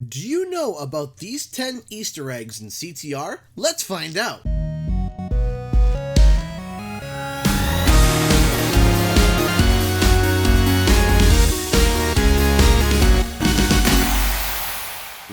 Do you know about these 10 Easter eggs in CTR? Let's find out!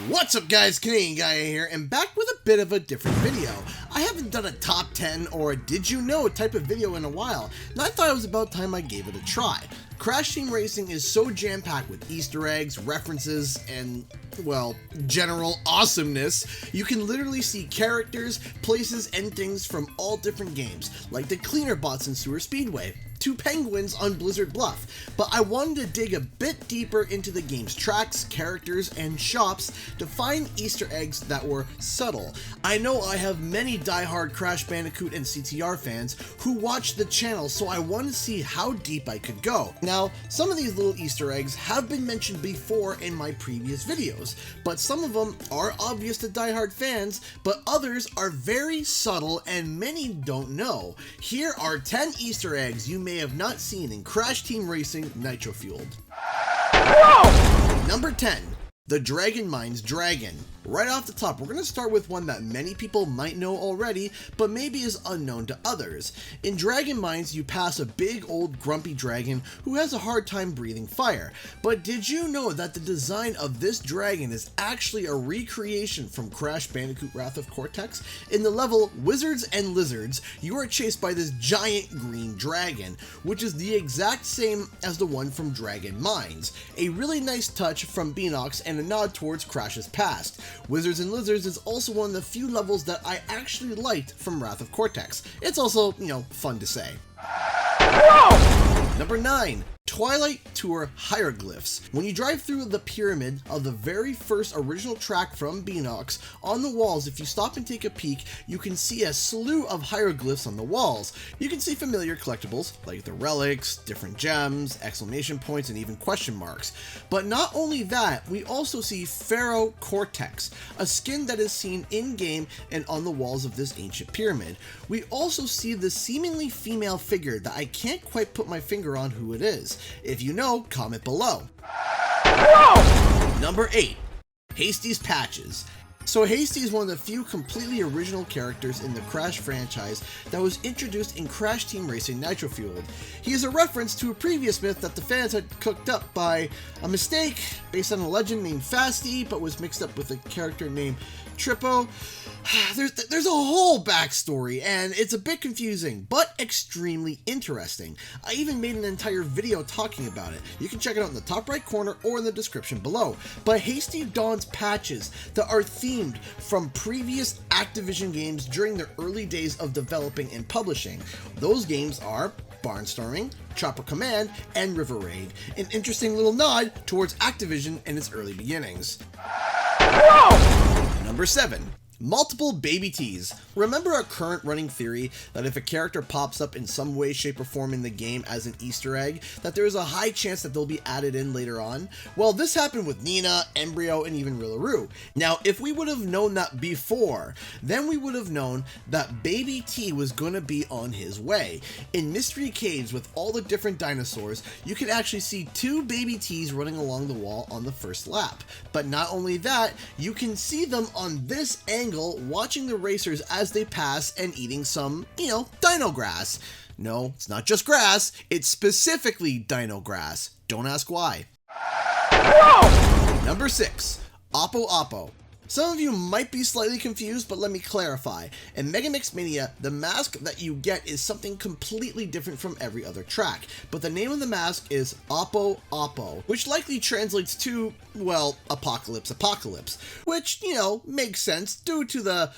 What's up guys, Canadian Guy here, and back with a bit of a different video. I haven't done a top 10 or a did you know type of video in a while, and I thought it was about time I gave it a try. Crash Team Racing is so jam-packed with Easter eggs, references, and, well, general awesomeness. You can literally see characters, places, and things from all different games, like the cleaner bots in Sewer Speedway, to penguins on Blizzard Bluff, but I wanted to dig a bit deeper into the game's tracks, characters, and shops to find Easter eggs that were subtle. I know I have many die-hard Crash Bandicoot and CTR fans who watch the channel, so I wanted to see how deep I could go. Now, some of these little Easter eggs have been mentioned before in my previous videos, but some of them are obvious to die-hard fans, but others are very subtle and many don't know. Here are 10 Easter eggs you may have not seen in Crash Team Racing Nitro-Fueled. Number 10. The Dragon Mines Dragon. Right off the top, we're going to start with one that many people might know already, but maybe is unknown to others. In Dragon Mines, you pass a big old grumpy dragon who has a hard time breathing fire. But did you know that the design of this dragon is actually a recreation from Crash Bandicoot Wrath of Cortex? In the level Wizards and Lizards, you are chased by this giant green dragon, which is the exact same as the one from Dragon Mines. A really nice touch from Beenox and a nod towards Crash's past. Wizards and Lizards is also one of the few levels that I actually liked from Wrath of Cortex. It's also, fun to say. Number 9. Twilight Tour Hieroglyphs. When you drive through the pyramid of the very first original track from Beenox, on the walls, if you stop and take a peek, you can see a slew of hieroglyphs on the walls. You can see familiar collectibles like the relics, different gems, exclamation points, and even question marks. But not only that, we also see Pharaoh Cortex, a skin that is seen in-game and on the walls of this ancient pyramid. We also see the seemingly female figure that I can't quite put my finger on who it is. If you know, comment below. Number 8. Hasty's Patches. So Hasty is one of the few completely original characters in the Crash franchise that was introduced in Crash Team Racing Nitro-Fueled. He is a reference to a previous myth that the fans had cooked up by a mistake based on a legend named Fasty, but was mixed up with a character named Trippo. There's a whole backstory, and it's a bit confusing, but extremely interesting. I even made an entire video talking about it. You can check it out in the top right corner or in the description below. But Hasty dons patches that are themed from previous Activision games during their early days of developing and publishing. Those games are Barnstorming, Chopper Command, and River Raid, an interesting little nod towards Activision and its early beginnings. Number 7. Multiple baby tees. Remember our current running theory that if a character pops up in some way, shape, or form in the game as an Easter egg, that there is a high chance that they'll be added in later on? Well, this happened with Nina, Embryo, and even Rillaroo. Now, if we would have known that before, then we would have known that Baby T was going to be on his way. In Mystery Caves with all the different dinosaurs, you can actually see 2 Baby Ts running along the wall on the first lap. But not only that, you can see them on this angle watching the racers as they pass and eating some, dino grass. No, it's not just grass, it's specifically dino grass. Don't ask why. Number 6. Oppo Oppo. Some of you might be slightly confused, but let me clarify. In Mega Mix Mania, the mask that you get is something completely different from every other track, but the name of the mask is Oppo Oppo, which likely translates to, well, Apocalypse, which, makes sense due to the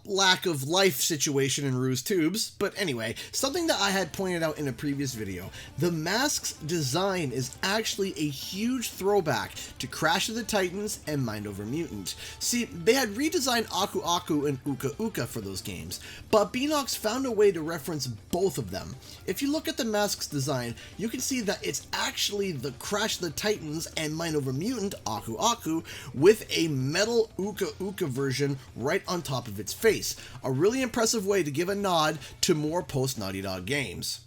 lack of life situation in Roo's tubes. But anyway, something that I had pointed out in a previous video, the mask's design is actually a huge throwback to Crash of the Titans and Mind Over Mutant. See, they had redesigned Aku Aku and Uka Uka for those games, but Beenox found a way to reference both of them. If you look at the mask's design, you can see that it's actually the Crash of the Titans and Mind Over Mutant Aku Aku with a metal Uka Uka version right on top of its face. A really impressive way to give a nod to more post Naughty Dog games.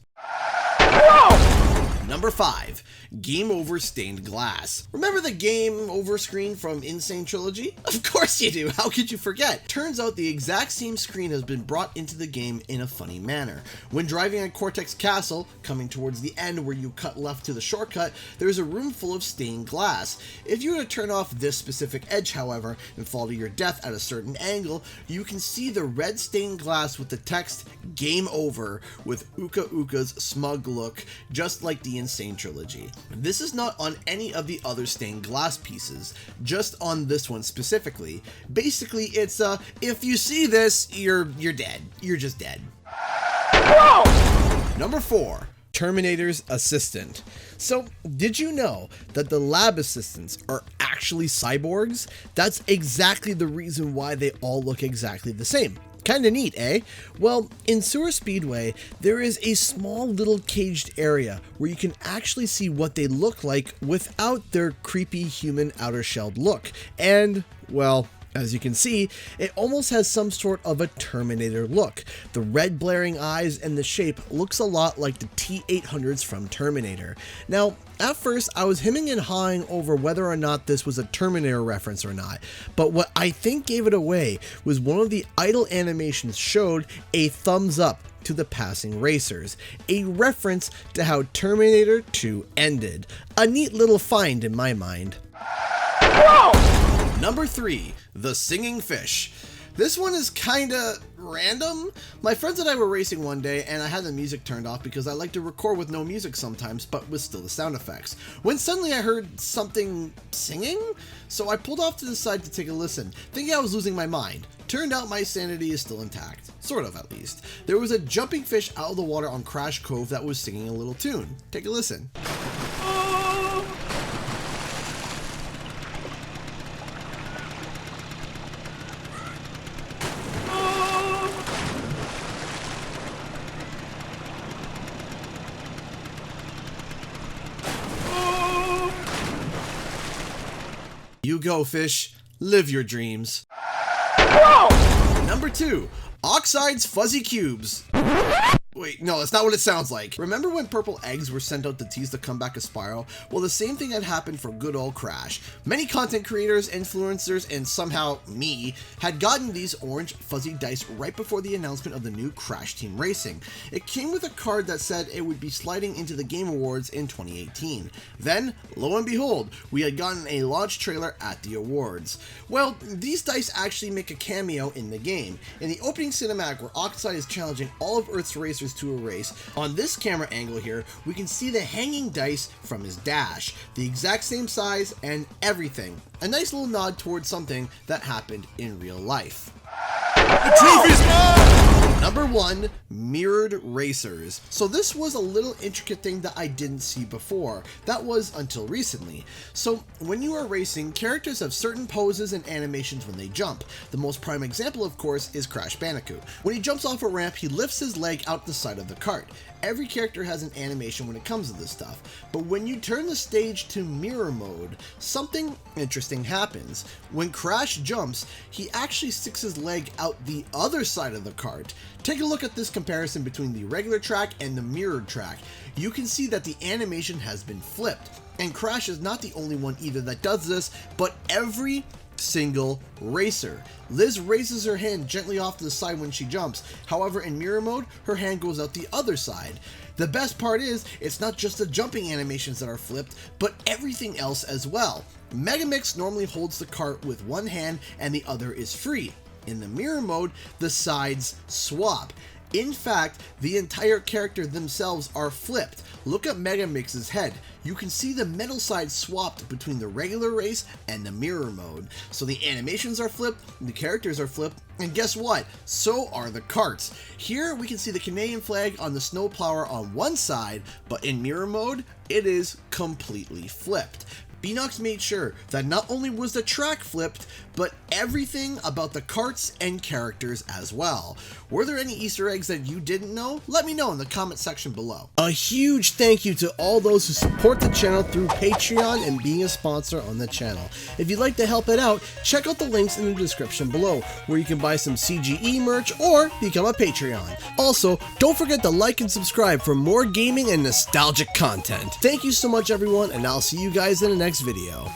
Number 5. Game Over Stained Glass. Remember the Game Over screen from Insane Trilogy? Of course you do, how could you forget? Turns out the exact same screen has been brought into the game in a funny manner. When driving at Cortex Castle, coming towards the end where you cut left to the shortcut, there's a room full of stained glass. If you were to turn off this specific edge, however, and fall to your death at a certain angle, you can see the red stained glass with the text Game Over with Uka Uka's smug look, just like the Insane Trilogy. This is not on any of the other stained glass pieces, just on this one specifically. Basically, it's if you see this, you're dead. You're just dead. Whoa! Number 4. Terminators Assistant. So, did you know that the lab assistants are actually cyborgs? That's exactly the reason why they all look exactly the same. Kinda neat, eh? Well, in Sewer Speedway, there is a small little caged area where you can actually see what they look like without their creepy human outer shelled look. And, well, as you can see, it almost has some sort of a Terminator look. The red blaring eyes and the shape looks a lot like the T-800s from Terminator. Now, at first, I was hemming and hawing over whether or not this was a Terminator reference or not, but what I think gave it away was one of the idle animations showed a thumbs up to the passing racers, a reference to how Terminator 2 ended. A neat little find in my mind. Whoa! Number 3. The Singing Fish. This one is kinda random. My friends and I were racing one day and I had the music turned off because I like to record with no music sometimes, but with still the sound effects. When suddenly I heard something singing, so I pulled off to the side to take a listen, thinking I was losing my mind. Turned out my sanity is still intact. Sort of, at least. There was a jumping fish out of the water on Crash Cove that was singing a little tune. Take a listen. You go, fish. Live your dreams. Whoa! Number 2. Oxides Fuzzy Cubes. Wait, no, that's not what it sounds like. Remember when purple eggs were sent out to tease the comeback of Spyro? Well, the same thing had happened for good old Crash. Many content creators, influencers, and somehow me, had gotten these orange fuzzy dice right before the announcement of the new Crash Team Racing. It came with a card that said it would be sliding into the Game Awards in 2018. Then, lo and behold, we had gotten a launch trailer at the awards. Well, these dice actually make a cameo in the game. In the opening cinematic where Oxide is challenging all of Earth's racers to a race, on this camera angle here, we can see the hanging dice from his dash, the exact same size and everything. A nice little nod towards something that happened in real life. The trophy's mine! Number 1, mirrored racers. So this was a little intricate thing that I didn't see before. That was until recently. So when you are racing, characters have certain poses and animations when they jump. The most prime example, of course, is Crash Bandicoot. When he jumps off a ramp, he lifts his leg out the side of the cart. Every character has an animation when it comes to this stuff, but when you turn the stage to mirror mode, something interesting happens. When Crash jumps, he actually sticks his leg out the other side of the cart. Take a look at this comparison between the regular track and the mirrored track. You can see that the animation has been flipped, and Crash is not the only one either that does this, but every single racer. Liz raises her hand gently off to the side when she jumps. However, in mirror mode, her hand goes out the other side. The best part is, it's not just the jumping animations that are flipped, but everything else as well. Megamix normally holds the cart with one hand and the other is free. In the mirror mode, the sides swap. In fact, the entire character themselves are flipped. Look at Megamix's head. You can see the metal side swapped between the regular race and the mirror mode. So the animations are flipped, the characters are flipped, and guess what? So are the carts. Here we can see the Canadian flag on the snowplower on one side, but in mirror mode, it is completely flipped. Beenox made sure that not only was the track flipped, but everything about the karts and characters as well. Were there any Easter eggs that you didn't know? Let me know in the comment section below. A huge thank you to all those who support the channel through Patreon and being a sponsor on the channel. If you'd like to help it out, check out the links in the description below, where you can buy some CGE merch or become a Patreon. Also, don't forget to like and subscribe for more gaming and nostalgic content. Thank you so much everyone, and I'll see you guys in the next video.